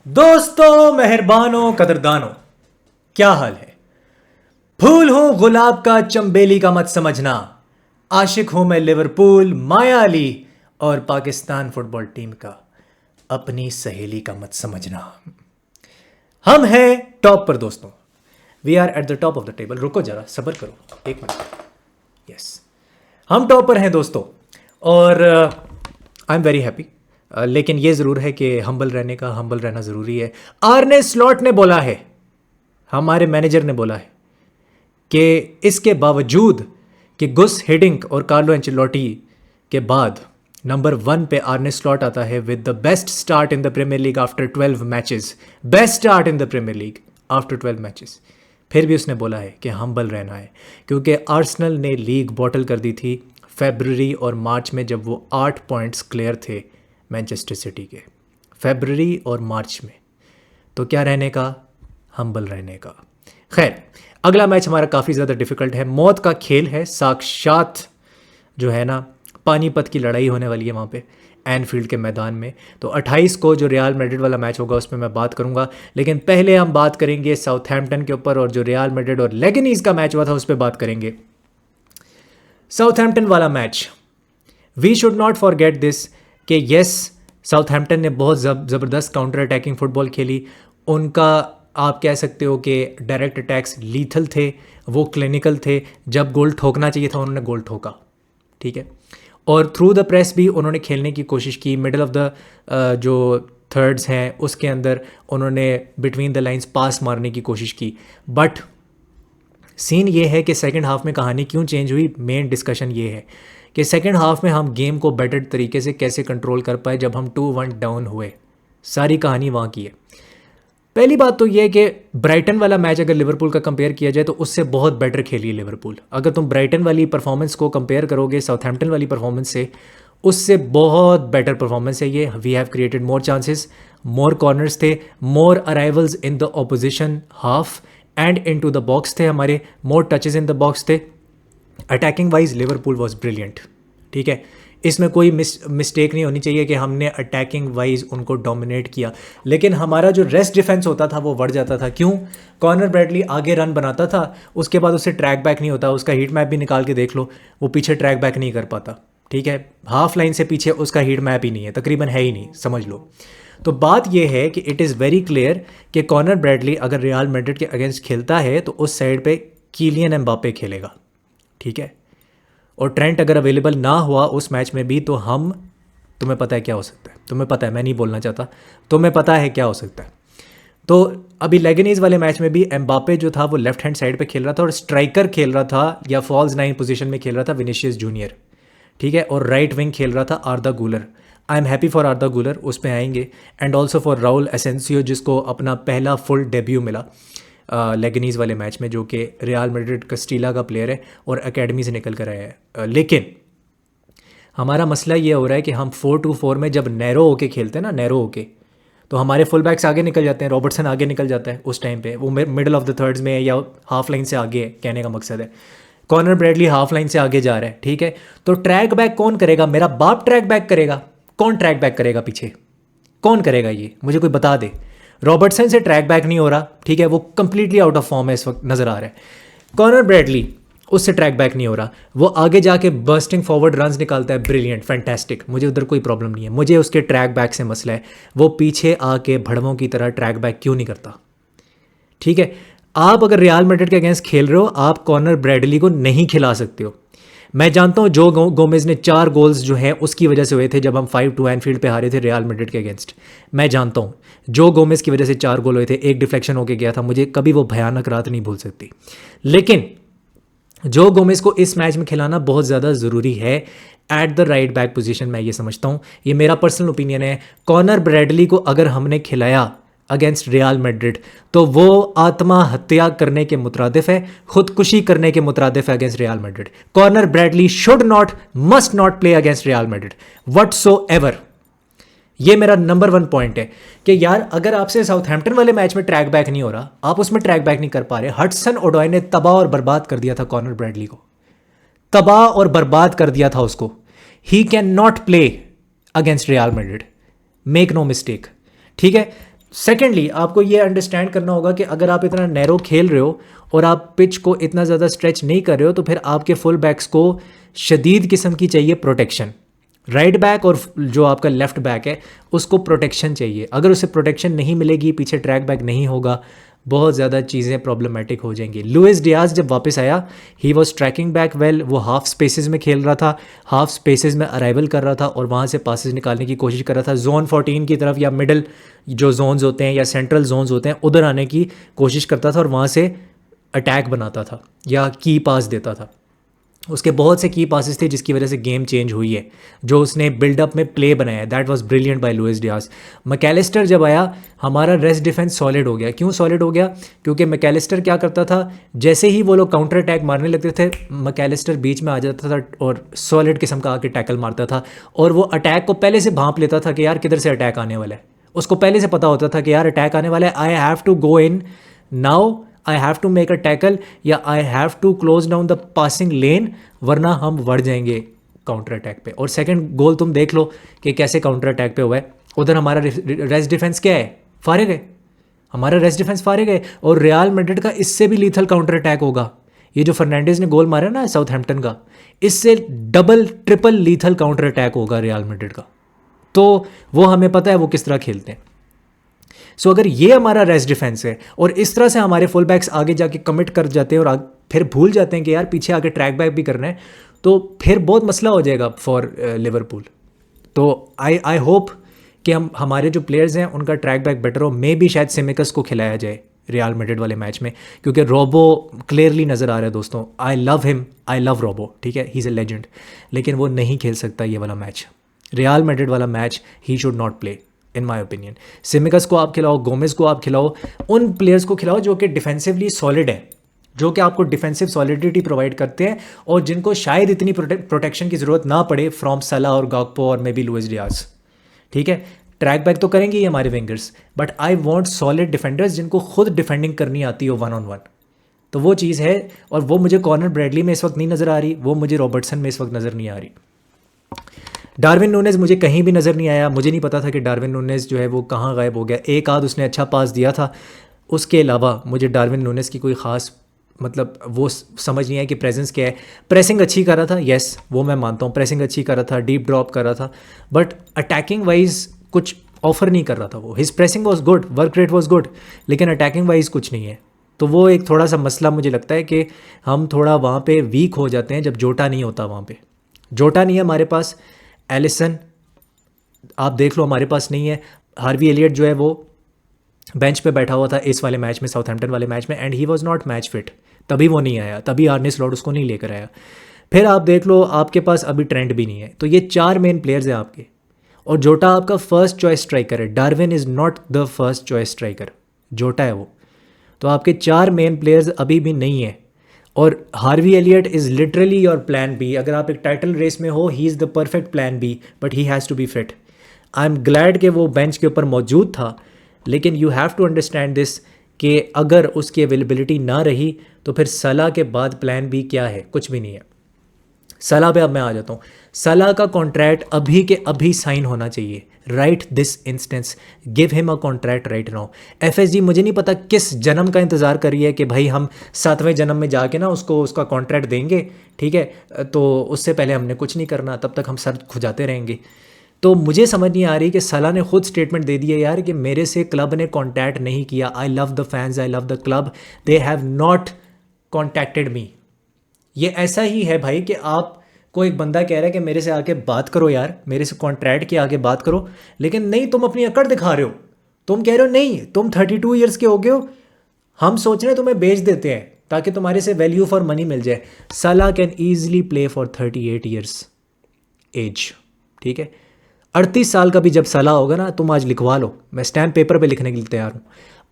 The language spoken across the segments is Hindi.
दोस्तों, मेहरबानों, कदरदानों, क्या हाल है। फूल हूं गुलाब का, चंबेली का मत समझना। आशिक हूं मैं लिवरपूल, माया अली और पाकिस्तान फुटबॉल टीम का, अपनी सहेली का मत समझना। हम हैं टॉप पर दोस्तों। We are at the top of the table. रुको जरा, सब्र करो, एक मिनट। यस, हम टॉप पर हैं दोस्तों, और आई एम वेरी हैप्पी। लेकिन ये ज़रूर है कि हम्बल रहना ज़रूरी है। आर्ने स्लॉट ने बोला है, हमारे मैनेजर ने बोला है कि इसके बावजूद कि गुस हिडिंक और कार्लो एंचेलोटी के बाद नंबर 1 पे आर्ने स्लॉट आता है with the best start in the premiere league after 12 matches. Best start in the premiere league after 12 matches. फिर भी उसने बोला है कि हम्बल रहना है, क्योंकि आर्सेनल ने लीग बॉटल कर दी थी फरवरी और मार्च में, जब वो 8 पॉइंट्स क्लियर थे मैनचेस्टर सिटी के, फरवरी और मार्च में। तो क्या रहने का, हम्बल रहने का। खैर, अगला मैच हमारा काफ़ी ज़्यादा डिफिकल्ट है, मौत का खेल है, साक्षात जो है ना पानीपत की लड़ाई होने वाली है वहाँ पे एनफील्ड के मैदान में। तो 28 को जो रियल मैड्रिड वाला मैच होगा उसमें मैं बात करूँगा, लेकिन पहले हम बात करेंगे साउथहैम्पटन के ऊपर, और जो रियल मैड्रिड और लेगनीज का मैच हुआ था उस पर बात करेंगे। साउथहैम्पटन वाला मैच, we should not forget this कि यस, साउथहैम्पटन ने बहुत ज़बरदस्त काउंटर अटैकिंग फुटबॉल खेली। उनका आप कह सकते हो कि डायरेक्ट अटैक्स लीथल थे, वो क्लिनिकल थे। जब गोल ठोकना चाहिए था उन्होंने गोल ठोका, ठीक है। और थ्रू द प्रेस भी उन्होंने खेलने की कोशिश की। मिडल ऑफ द जो थर्ड्स हैं उसके अंदर उन्होंने बिटवीन द लाइंस पास मारने की कोशिश की। बट सीन ये है कि सेकंड हाफ में कहानी क्यों चेंज हुई, मेन डिस्कशन ये है कि सेकंड हाफ में हम गेम को बेटर तरीके से कैसे कंट्रोल कर पाए जब हम 2-1 डाउन हुए। सारी कहानी वहाँ की है। पहली बात तो ये है कि ब्राइटन वाला मैच अगर लिवरपूल का कंपेयर किया जाए तो उससे बहुत बेटर खेली है लिवरपूल। अगर तुम ब्राइटन वाली परफॉर्मेंस को कंपेयर करोगे साउथहैम्पटन वाली परफॉर्मेंस से, उससे बहुत बेटर परफॉर्मेंस है ये। We have created more chances, more corners थे, more arrivals in the opposition half and into the box थे हमारे, more touches in the box थे। Attacking wise Liverpool was brilliant, ठीक है। इसमें कोई मिस्टेक नहीं होनी चाहिए कि हमने अटैकिंग वाइज उनको डोमिनेट किया, लेकिन हमारा जो रेस्ट डिफेंस होता था वो बढ़ जाता था। क्यों? कॉर्नर ब्रैडली आगे रन बनाता था, उसके बाद उससे ट्रैक बैक नहीं होता। उसका हीट मैप भी निकाल के देख लो, वो पीछे ट्रैक बैक नहीं कर पाता, ठीक है। हाफ लाइन से पीछे उसका हीट मैप ही नहीं है, तकरीबन है ही नहीं, समझ लो। तो बात यह है कि इट इज़ वेरी क्लियर कि कॉर्नर ब्रैडली अगर रियल मैड्रिड के अगेंस्ट खेलता है तो उस साइड पे किलियन एम्बापे खेलेगा, ठीक है। और ट्रेंट अगर अवेलेबल ना हुआ उस मैच में भी तो हम, तुम्हें पता है क्या हो सकता है, तुम्हें पता है, मैं नहीं बोलना चाहता, तुम्हें पता है क्या हो सकता है। तो अभी लेगनीज वाले मैच में भी एम्बापे जो था वो लेफ्ट हैंड साइड पे खेल रहा था और स्ट्राइकर खेल रहा था या फॉल्स 9 पोजीशन में खेल रहा था विनीशियस जूनियर, ठीक है। और राइट विंग खेल रहा था Arda Guler. I am happy for Arda Guler, उस पर आएंगे। And also for Raul Asensio, जिसको अपना पहला फुल डेब्यू मिला लेगनीज वाले मैच में, जो कि रियल मैड्रिड कस्टीला का प्लेयर है और एकेडमी से निकल कर आया है। लेकिन हमारा मसला ये हो रहा है कि हम 4-2-4 में जब नैरो होके खेलते हैं ना, नैरो होके, तो हमारे फुल बैक्स आगे निकल जाते हैं, रॉबर्टसन आगे निकल जाता है उस टाइम पे, वो मिडल ऑफ द थर्ड्स में है या हाफ लाइन से आगे है, कहने का मकसद है। कॉर्नर ब्रैडली हाफ लाइन से आगे जा रहा है, ठीक है। तो ट्रैक बैक कौन करेगा? मेरा बाप ट्रैक बैक करेगा। कौन ट्रैक बैक करेगा पीछे? कौन करेगा ये मुझे कोई बता दे। रॉबर्टसन से ट्रैक बैक नहीं हो रहा, ठीक है, वो कंप्लीटली आउट ऑफ फॉर्म है इस वक्त, नजर आ रहा है। कॉर्नर ब्रैडली, उससे ट्रैक बैक नहीं हो रहा, वो आगे जाके बर्स्टिंग फॉरवर्ड रन्स निकालता है, ब्रिलियंट, फैंटास्टिक, मुझे उधर कोई प्रॉब्लम नहीं है। मुझे उसके ट्रैक बैक से मसला है, वो पीछे आके भड़वों की तरह ट्रैक बैक क्यों नहीं करता, ठीक है। आप अगर रियल मैड्रिड के अगेंस्ट खेल रहे हो, आप कॉर्नर ब्रैडली को नहीं खिला सकते हो। मैं जानता हूँ जो गोमेज ने 4 गोल्स जो हैं उसकी वजह से हुए थे जब हम 5-2 एनफील्ड पे हारे थे रियल मैड्रिड के अगेंस्ट। मैं जानता हूँ जो गोमेज की वजह से 4 गोल हुए थे, एक डिफ्लेक्शन होके गया था, मुझे कभी वो भयानक रात नहीं भूल सकती। लेकिन जो गोमेज को इस मैच में खिलाना बहुत ज़्यादा ज़रूरी है at the right back position, मैं ये समझता हूँ, ये मेरा पर्सनल ओपिनियन है। कॉर्नर ब्रैडली को अगर हमने खिलाया अगेंस्ट रियल मैड्रिड तो वो आत्महत्या करने के मुतरादिफ है, खुदकुशी करने के मुतरादिफ है against Real Madrid. Corner Bradley should not, must not play against Real Madrid whatsoever. ये मेरा नंबर 1 पॉइंट है कि यार अगर आपसे साउथहैम्पटन वाले मैच में ट्रैक बैक नहीं हो रहा, आप उसमें ट्रैक बैक नहीं कर पा रहे। हडसन ओडॉय ने तबाह और बर्बाद कर दिया था कॉर्नर ब्रैडली को, तबाह और बर्बाद कर दिया था उसको। He can not play against Real Madrid, make no mistake, ठीक है। सेकेंडली आपको ये अंडरस्टैंड करना होगा कि अगर आप इतना नैरो खेल रहे हो और आप पिच को इतना ज़्यादा स्ट्रेच नहीं कर रहे हो तो फिर आपके फुल बैक्स को शदीद किस्म की चाहिए प्रोटेक्शन। राइट बैक और जो आपका लेफ्ट बैक है उसको प्रोटेक्शन चाहिए। अगर उसे प्रोटेक्शन नहीं मिलेगी, पीछे ट्रैक बैक नहीं होगा, बहुत ज़्यादा चीज़ें प्रॉब्लमेटिक हो जाएंगी। लुइस डियाज जब वापस आया, he was tracking back well, वो हाफ स्पेसेस में खेल रहा था, हाफ स्पेसेस में अराइवल कर रहा था और वहाँ से पासेस निकालने की कोशिश कर रहा था। जोन 14 की तरफ या मिडल जो जोन्स होते हैं या सेंट्रल जोन्स होते हैं उधर आने की कोशिश करता था और वहाँ से अटैक बनाता था या की पास देता था। उसके बहुत से की पासेस थे जिसकी वजह से गेम चेंज हुई है। जो उसने बिल्डअप में प्ले बनाया है that was brilliant by Luis Diaz. Mac Allister जब आया, हमारा रेस्ट डिफेंस सॉलिड हो गया। क्यों सॉलिड हो गया? क्योंकि मैकेलिस्टर क्या करता था, जैसे ही वो लोग काउंटर अटैक मारने लगते थे मैकेलिस्टर बीच में आ जाता था और सॉलिड किस्म का आके टैकल मारता था और वो अटैक को पहले से भांप लेता था कि यार किधर से अटैक आने वाला है। उसको पहले से पता होता था कि यार अटैक आने वाला है, I have to go in now, I have to make a tackle या I have to close down the passing lane, वरना हम बढ़ जाएंगे काउंटर अटैक पे। और सेकंड गोल तुम देख लो कि कैसे काउंटर अटैक पे हुआ है। उधर हमारा रेस्ट डिफेंस क्या है, फारिग है, हमारा रेस्ट डिफेंस फारिग है। और रियल मैड्रिड का इससे भी लीथल काउंटर अटैक होगा। ये जो फर्नांडिस ने गोल मारा ना साउथहैम्पटन का, इससे double triple lethal counter attack होगा रियल मैड्रिड का। तो वो हमें पता है वो किस तरह खेलते हैं। सो अगर ये हमारा रेस्ट डिफेंस है और इस तरह से हमारे फुल बैक्स आगे जाके कमिट कर जाते हैं और फिर भूल जाते हैं कि यार पीछे आके ट्रैक बैक भी करना है, तो फिर बहुत मसला हो जाएगा फॉर लिवरपूल। तो आई होप कि हमारे जो प्लेयर्स हैं उनका ट्रैक बैक बेटर हो। मे भी शायद सिमिकस को खिलाया जाए रियल मैड्रिड वाले मैच में, क्योंकि रोबो क्लियरली नज़र आ रहा है दोस्तों। I love him, I love Robo, ठीक है, ही इज़ ए लेजेंड, लेकिन वो नहीं खेल सकता ये वाला मैच, रियल मैड्रिड वाला match. He should not play in my opinion. Tsimikas को आप खिलाओ, गोमेज को आप खिलाओ, उन प्लेयर्स को खिलाओ जो कि डिफेंसिवली सॉलिड है, जो कि आपको डिफेंसिव सॉलिडिटी प्रोवाइड करते हैं और जिनको शायद इतनी प्रोटेक्शन की ज़रूरत ना पड़े फ्रॉम सला और गाकपो और मे बी लुइस डियाज। ठीक है, ट्रैक बैक तो करेंगे ही हमारे wingers, but I want solid defenders जिनको खुद डिफेंडिंग करनी आती हो 1-on-1। तो वो चीज़ है, और वो मुझे कॉर्नर ब्रैडली में इस वक्त नहीं नज़र आ रही, वो मुझे रॉबर्टसन में इस वक्त नज़र नहीं आ रही। डार्विन नूनेज मुझे कहीं भी नज़र नहीं आया। मुझे नहीं पता था कि डार्विन नूनेज जो है वो कहाँ गायब हो गया। एक आध उसने अच्छा पास दिया था, उसके अलावा मुझे डार्विन नूनेज की कोई ख़ास मतलब वो समझ नहीं आया कि प्रेजेंस क्या है। प्रेसिंग अच्छी कर रहा था, येस वो मैं मानता हूँ, प्रेसिंग अच्छी कर रहा था, डीप ड्रॉप कर रहा था, बट अटैकिंग वाइज कुछ ऑफर नहीं कर रहा था वो। His pressing was good, work rate was good, लेकिन अटैकिंग वाइज कुछ नहीं है। तो वो एक थोड़ा सा मसला मुझे लगता है कि हम थोड़ा वहाँ पे वीक हो जाते हैं जब जोटा नहीं होता। वहाँ पे जोटा नहीं है हमारे पास, एलिसन आप देख लो हमारे पास नहीं है, हार्वी एलियट जो है वो बेंच पे बैठा हुआ था इस वाले मैच में, साउथहैम्पटन वाले मैच में, and he was not match fit, तभी वो नहीं आया, तभी आर्ने स्लॉट उसको नहीं लेकर आया। फिर आप देख लो आपके पास अभी ट्रेंड भी नहीं है। तो ये चार मेन प्लेयर्स हैं आपके, और जोटा आपका फर्स्ट चॉइस स्ट्राइकर है। Darwin is not the first choice striker, जोटा है वो। तो आपके चार मेन प्लेयर्स अभी भी नहीं है, और Harvey Elliott is literally your plan B. अगर आप एक टाइटल रेस में हो, he is the perfect plan B, but he has to be fit. I am glad कि वो बेंच के ऊपर मौजूद था, लेकिन you have to understand this कि अगर उसकी अवेलेबिलिटी ना रही तो फिर सलाह के बाद प्लान बी क्या है? कुछ भी नहीं है। सलाह पे अब मैं आ जाता हूँ। सलाह का कॉन्ट्रैक्ट अभी के अभी साइन होना चाहिए, right this instance, give him a contract right now. FSG मुझे नहीं पता किस जन्म का इंतज़ार कर रही है कि भाई हम 7वें जन्म में जाके ना उसको उसका कॉन्ट्रैक्ट देंगे, ठीक है, तो उससे पहले हमने कुछ नहीं करना, तब तक हम सर खुजाते रहेंगे। तो मुझे समझ नहीं आ रही कि सलाह ने खुद स्टेटमेंट दे दी है यार कि मेरे से क्लब ने कॉन्टैक्ट नहीं किया। I love the fans, I love the club, they have not contacted me. ये ऐसा ही है भाई कि आप को एक बंदा कह रहा है कि मेरे से आके बात करो यार, मेरे से कॉन्ट्रैक्ट के आके बात करो, लेकिन नहीं, तुम अपनी अकड़ दिखा रहे हो। तुम कह रहे हो नहीं तुम 32 ईयर्स के हो गए हो, हम सोच रहे हैं तुम्हें बेच देते हैं ताकि तुम्हारे से वैल्यू फॉर मनी मिल जाए। Salah can easily play for 38 years age, ठीक है। 38 साल का भी जब सलाह होगा ना, तुम आज लिखवा लो, मैं स्टैम्प पेपर पे लिखने के लिए तैयार हूँ।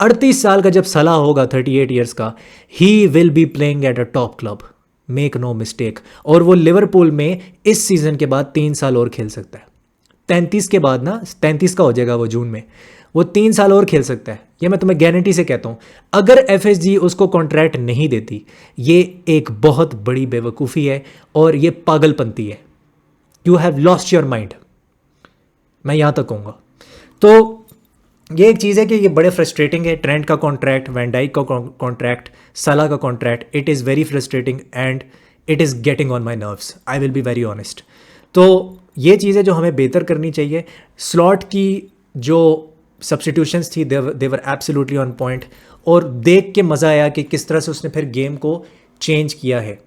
38 साल का जब सलाह होगा 38 ईयर्स का, he will be playing at a top club, make no mistake. और वो लिवरपूल में इस सीज़न के बाद 3 साल और खेल सकता है। 33 के बाद ना, 33 का हो जाएगा वो जून में, वो 3 साल और खेल सकता है, ये मैं तुम्हें गारंटी से कहता हूँ। अगर एफएसजी उसको कॉन्ट्रैक्ट नहीं देती, ये एक बहुत बड़ी बेवकूफ़ी है और ये पागलपंती है। You have lost your mind, मैं यहाँ तक कहूँगा। तो ये एक चीज़ है कि ये बड़े फ्रस्ट्रेटिंग है। ट्रेंट का कॉन्ट्रैक्ट, वैन डाइक का कॉन्ट्रैक्ट, सला का contract, it is very frustrating and it is getting on my nerves, I will be very honest. तो ये चीज़ें जो हमें बेहतर करनी चाहिए। स्लॉट की जो सब्सटीट्यूशंस थी देवर एब्सोल्युटली ऑन पॉइंट, और देख के मज़ा आया कि किस तरह से उसने फिर गेम को चेंज किया है।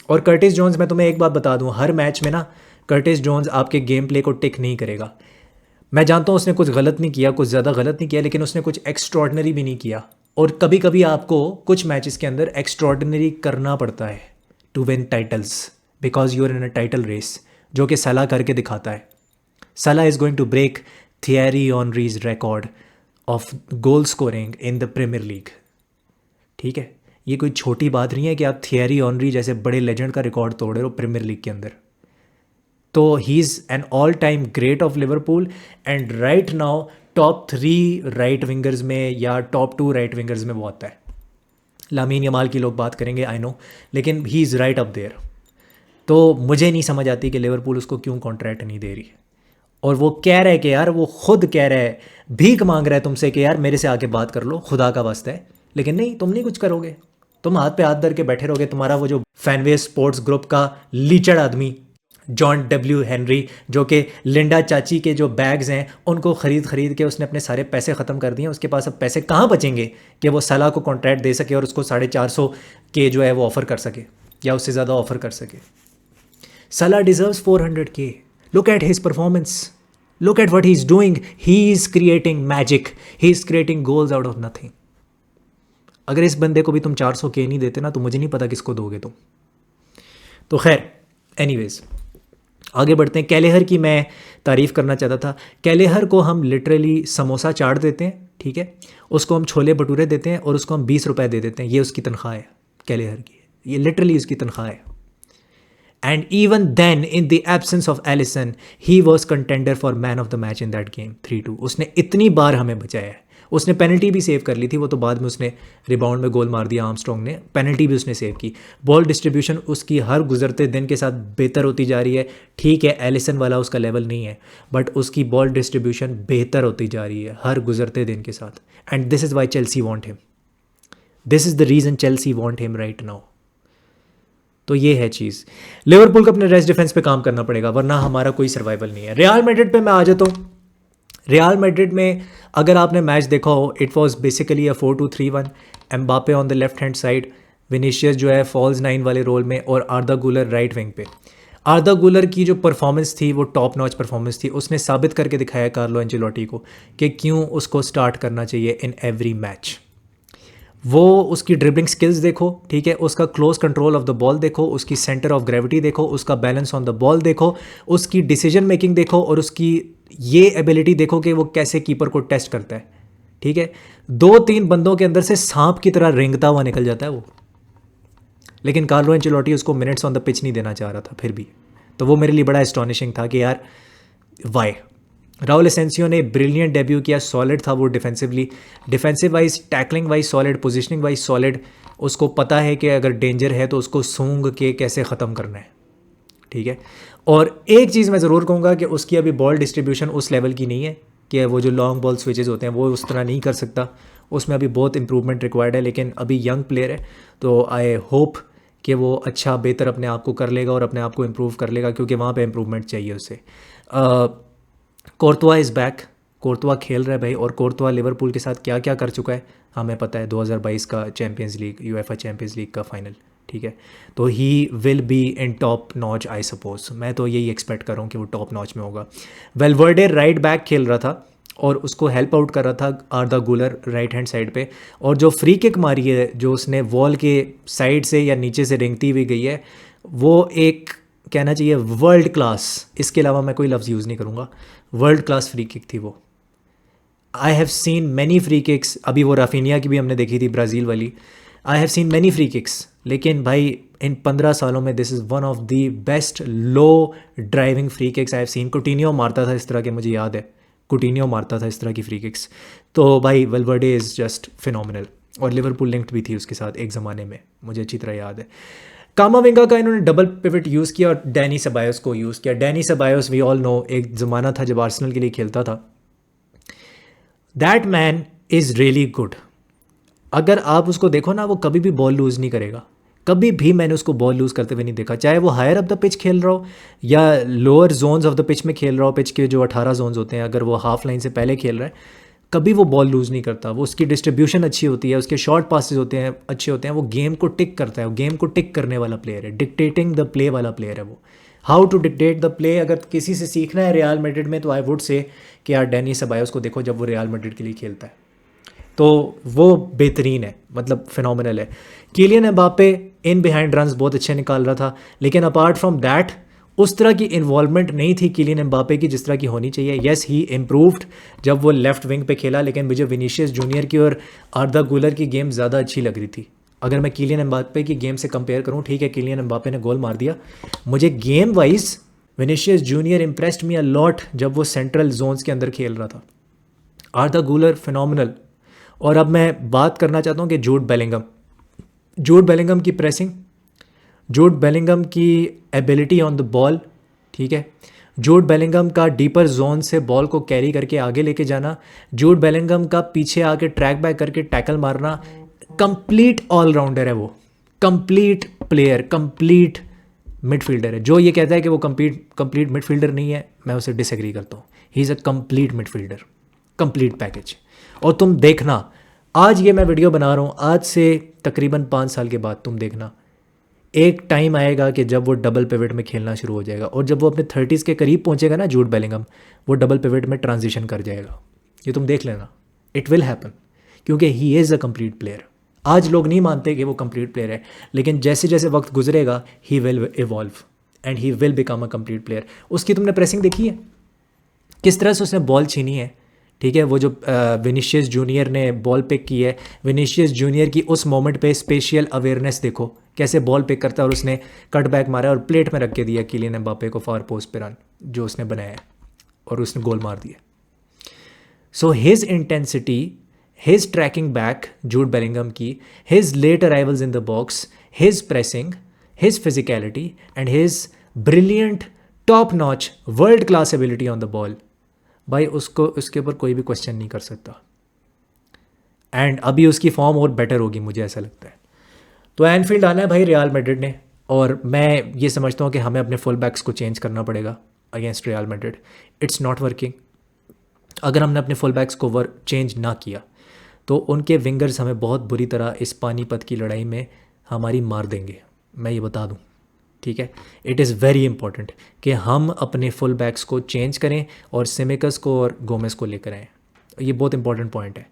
और कर्टिस जोन्स, मैं तुम्हें एक बात बता दूं, हर मैच में ना कर्टिस जोन्स आपके गेम प्ले को टिक नहीं करेगा। मैं जानता हूँ उसने कुछ गलत नहीं किया, कुछ ज़्यादा गलत नहीं किया, लेकिन उसने कुछ एक्स्ट्रॉर्डनरी भी नहीं किया। और कभी कभी आपको कुछ मैचेस के अंदर एक्स्ट्रॉर्डनरी करना पड़ता है to win titles, because you are in a title race, जो कि सला करके दिखाता है। Salah is going to break Thierry Henry's record of goal scoring in the premiere League. ठीक है, ये कोई छोटी बात नहीं है कि आप थियरी ऑनरी जैसे बड़े लेजेंड का रिकॉर्ड तोड़ रहे हो प्रीमियर लीग के अंदर। तो he is an all time great of Liverpool and right now top 3 right wingers में या टॉप 2 राइट विंगर्स में वो आता है। लामीन यमाल की लोग बात करेंगे, आई नो, लेकिन he is right up there. तो मुझे नहीं समझ आती कि लिवरपूल उसको क्यों कॉन्ट्रैक्ट नहीं दे रही। और वो कह रहा है कि यार, वो खुद कह रहा है, भीख मांग रहा है तुमसे कि यार मेरे से आके बात कर लो, खुदा का वास्ता है। लेकिन नहीं, तुम नहीं कुछ करोगे, तुम हाथ पे हाथ धर के बैठे रहोगे। तुम्हारा वो जो फैनवे स्पोर्ट्स ग्रुप का लीचड़ आदमी जॉन डब्ल्यू हेनरी, जो कि लिंडा चाची के जो बैग्स हैं उनको खरीद के उसने अपने सारे पैसे ख़त्म कर दिए। उसके पास अब पैसे कहाँ बचेंगे कि वो सलाह को कॉन्ट्रैक्ट दे सके और उसको 450 के जो है वो ऑफ़र कर सके या उससे ज़्यादा ऑफ़र कर सके। सलाह डिजर्व्स 400 के। Look at his performance, look at what he is doing, he is creating magic, he is creating goals out of nothing. अगर इस बंदे को भी तुम 400 के नहीं देते ना, तो मुझे नहीं पता किसको दोगे तुम। तो खैर, एनीवेज आगे बढ़ते हैं। कैलेहर की मैं तारीफ़ करना चाहता था। कैलेहर को हम लिटरली समोसा चाट देते हैं, ठीक है, उसको हम छोले भटूरे देते हैं और उसको हम 20 रुपए दे देते हैं, ये उसकी तनख्वाह है कैलेहर की, ये लिटरली उसकी तनख्वाह है। And even then in the absence of Alisson he was contender for man of the match in that game 3-2। उसने इतनी बार हमें बचाया है। उसने पेनल्टी भी सेव कर ली थी, वो तो बाद में उसने रिबाउंड में गोल मार दिया आर्मस्ट्रॉन्ग ने, पेनल्टी भी उसने सेव की। बॉल डिस्ट्रीब्यूशन उसकी हर गुजरते दिन के साथ बेहतर होती जा रही है। ठीक है, एलिसन वाला उसका लेवल नहीं है, बट उसकी बॉल डिस्ट्रीब्यूशन बेहतर होती जा रही है हर गुजरते दिन के साथ। And this is why Chelsea want him, this is the reason Chelsea want him right now. तो ये है चीज़। लिवरपूल को अपने रेस्ट डिफेंस पे काम करना पड़ेगा, वरना हमारा कोई सर्वाइवल नहीं है। रियल मैड्रिड पे मैं आ जाता हूँ। रियल मैड्रिड में अगर आपने मैच देखा हो, it was basically a 4-2-3-1। Mbappe on the left hand side, Vinicius जो है फॉल्स 9 वाले रोल में, और आर्दा गुलर राइट विंग पे। आर्दा गुलर की जो परफॉर्मेंस थी वो टॉप नॉच परफॉर्मेंस थी। उसने साबित करके दिखाया कार्लो एंचेलोटी को कि क्यों उसको स्टार्ट करना चाहिए इन एवरी मैच। वो उसकी ड्रिबलिंग स्किल्स देखो, ठीक है, उसका close control of the ball देखो, उसकी सेंटर ऑफ ग्रेविटी देखो, उसका बैलेंस ऑन द बॉल देखो, उसकी डिसीजन मेकिंग देखो, और उसकी ये एबिलिटी देखो कि वो कैसे कीपर को टेस्ट करता है। ठीक है, 2-3 बंदों के अंदर से सांप की तरह रेंगता हुआ निकल जाता है वो। लेकिन कार्लो एंचेलोटी उसको मिनट्स ऑन द पिच नहीं देना चाह रहा था फिर भी। तो वो मेरे लिए बड़ा एस्टॉनिशिंग था कि यार वाई। राउल एसेंसियो ने ब्रिलियंट डेब्यू किया, सॉलिड था वो defensively, defensive wise, tackling wise solid, positioning wise solid. उसको पता है कि अगर डेंजर है तो उसको सूंघ के कैसे ख़त्म करना है। ठीक है, और एक चीज़ मैं ज़रूर कहूँगा कि उसकी अभी बॉल डिस्ट्रीब्यूशन उस लेवल की नहीं है कि वो जो लॉन्ग बॉल स्विचेस होते हैं वो उस तरह नहीं कर सकता, उसमें अभी बहुत इंप्रूवमेंट रिक्वायर्ड है। लेकिन अभी यंग प्लेयर है, तो आई होप कि वो अच्छा बेहतर अपने आप को कर लेगा और अपने आप को इम्प्रूव कर लेगा, क्योंकि वहाँ पे इम्प्रूवमेंट चाहिए उसे। कोर्तवा इज़ बैक, कोर्तवा खेल रहा है भाई, और कोर्तवा लिवरपूल के साथ क्या क्या कर चुका है हमें पता है। 2022 का champions league, UEFA champions league का फाइनल, ठीक है। तो ही will be in top notch I suppose, मैं तो यही एक्सपेक्ट कर रहा हूँ कि वो टॉप नॉच में होगा। वेलवर्डे राइट बैक खेल रहा था और उसको हेल्प आउट कर रहा था आर्दा गुलर राइट हैंड साइड पे, और जो फ्री किक मारी है जो उसने वॉल के साइड से या नीचे से रेंगती हुई गई है, वो एक कहना चाहिए वर्ल्ड क्लास, इसके अलावा मैं कोई लफ्ज़ यूज़ नहीं करूँगा, वर्ल्ड क्लास फ्री किक थी वो। I have seen many free kicks, अभी वो राफिनिया की भी हमने देखी थी ब्राज़ील वाली। I have seen many free kicks, लेकिन भाई इन 15 सालों में this is one of the best low driving free kicks I have seen. कुटिन्यो मारता था इस तरह के, मुझे याद है कुटिन्यो मारता था इस तरह की फ्री किक्स। तो भाई वेलवर्डे इज़ जस्ट फिनोमिनल, और लिवरपूल लिंक्ड भी थी उसके साथ एक ज़माने में, मुझे अच्छी तरह याद है। कामाविंगा का इन्होंने डबल पिवट यूज़ किया और डैनी सेबायोस को यूज़ किया। Dani Ceballos we all know, एक ज़माना था जब आर्सेनल के लिए खेलता था, that man is really good. अगर आप उसको देखो ना, वो कभी भी बॉल लूज़ नहीं करेगा। कभी भी मैंने उसको बॉल लूज़ करते हुए नहीं देखा, चाहे वो हायर अप द पिच खेल रहा हो या lower zones of the pitch में खेल रहा हो। पिच के जो 18 जोन्स होते हैं, अगर वो हाफ लाइन से पहले खेल रहा है, कभी वो बॉल लूज़ नहीं करता। वो उसकी डिस्ट्रीब्यूशन अच्छी होती है, उसके शॉर्ट पासेस होते हैं अच्छे होते हैं, वो गेम को टिक करता है, वो गेम को टिक करने वाला प्लेयर है, डिक्टेटिंग द प्ले वाला प्लेयर है वो। How to dictate the play अगर किसी से सीखना है रियल मैड्रिड में, तो आई वुड से कि यार डेनी सेबायोस को देखो जब वो रियल मैड्रिड के लिए खेलता है, तो वो बेहतरीन है, मतलब फिनोमिनल है। Kylian Mbappe in behind runs बहुत अच्छे निकाल रहा था, लेकिन अपार्ट फ्रॉम दैट उस तरह की इन्वॉल्वमेंट नहीं थी किलियन एम्बापे की जिस तरह की होनी चाहिए। येस ही इम्प्रूव्ड जब वो लेफ्ट विंग पे खेला, लेकिन मुझे विनीशियस जूनियर की और आर्दा गुलर की गेम ज़्यादा अच्छी लग रही थी। अगर मैं किलियन एम्बापे की गेम से कंपेयर करूँ, ठीक है किलियन एम्बापे ने गोल मार दिया, मुझे game wise Vinicius junior impressed me a lot जब वो सेंट्रल जोन्स के अंदर खेल रहा था। आर्दा गुलर फिनोमिनल। और अब मैं बात करना चाहता हूँ कि जूड बेलिंगम की प्रेसिंग, जूड बेलिंगम की एबिलिटी ऑन द बॉल, ठीक है, जूड बेलिंगम का डीपर जोन से बॉल को कैरी करके आगे लेके जाना, जूड बेलिंगम का पीछे आके ट्रैक बैक करके टैकल मारना, कंप्लीट ऑलराउंडर है वो, कंप्लीट प्लेयर, कंप्लीट मिडफील्डर है। जो ये कहता है कि वो कंप्लीट मिडफील्डर नहीं है, मैं उसे डिसएग्री करता हूँ। He is a complete midfielder, complete package. और तुम देखना, आज ये मैं वीडियो बना रहा हूँ, आज से तकरीबन 5 साल के बाद तुम देखना, एक टाइम आएगा कि जब वो डबल पिवट में खेलना शुरू हो जाएगा, और जब वो अपने 30s के करीब पहुंचेगा ना जूड बेलिंगम, वो डबल पिवट में ट्रांजिशन कर जाएगा। ये तुम देख लेना, इट विल हैपन, क्योंकि he is a complete player. आज लोग नहीं मानते कि वो कंप्लीट प्लेयर है, लेकिन जैसे जैसे वक्त गुजरेगा he will evolve and he will become a complete player. उसकी तुमने प्रेसिंग देखी है, किस तरह से उसने बॉल छीनी है, ठीक है। वो जो विनीशियस जूनियर ने बॉल पिक की है, विनीशियस जूनियर की उस मोमेंट पे स्पेशियल अवेयरनेस देखो, कैसे बॉल पिक करता है और उसने कट बैक मारा और प्लेट में रख के दिया किलियन एम्बापे को फार पोस्ट पे रन जो उसने बनाया है, और उसने गोल मार दिया। So his intensity, his tracking back Jude Bellingham की, his late arrivals in the box, his pressing, his physicality and his brilliant top notch world class ability on the ball, भाई उसको उसके ऊपर कोई भी क्वेश्चन नहीं कर सकता। एंड अभी उसकी फॉर्म और बेटर होगी, मुझे ऐसा लगता है। तो एनफील्ड आना है भाई रियल मैड्रिड ने, और मैं ये समझता हूँ कि हमें अपने फुल बैक्स को चेंज करना पड़ेगा against Real Madrid. It's not working. अगर हमने अपने फुल बैक्स को चेंज ना किया तो उनके विंगर्स हमें बहुत बुरी तरह इस पानीपत की लड़ाई में हमारी मार देंगे, मैं ये बता दूँ, ठीक है। इट इज़ वेरी इंपॉर्टेंट कि हम अपने फुल बैक्स को चेंज करें और सिमिकस को और गोमेस को लेकर आएँ। ये बहुत इंपॉर्टेंट पॉइंट है।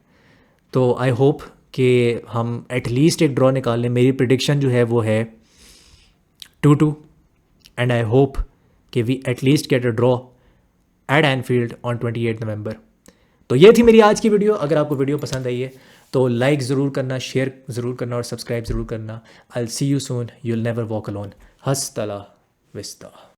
तो आई होप कि हम एटलीस्ट एक ड्रॉ निकाल लें। मेरी प्रिडिक्शन जो है वो है 2-2, एंड आई होप कि we at least get a draw at Anfield on 28 November. तो ये थी मेरी आज की वीडियो। अगर आपको वीडियो पसंद आई है तो लाइक ज़रूर करना, शेयर ज़रूर करना और सब्सक्राइब ज़रूर करना। I will see you soon, you will never walk alone. हस्तला विस्ता।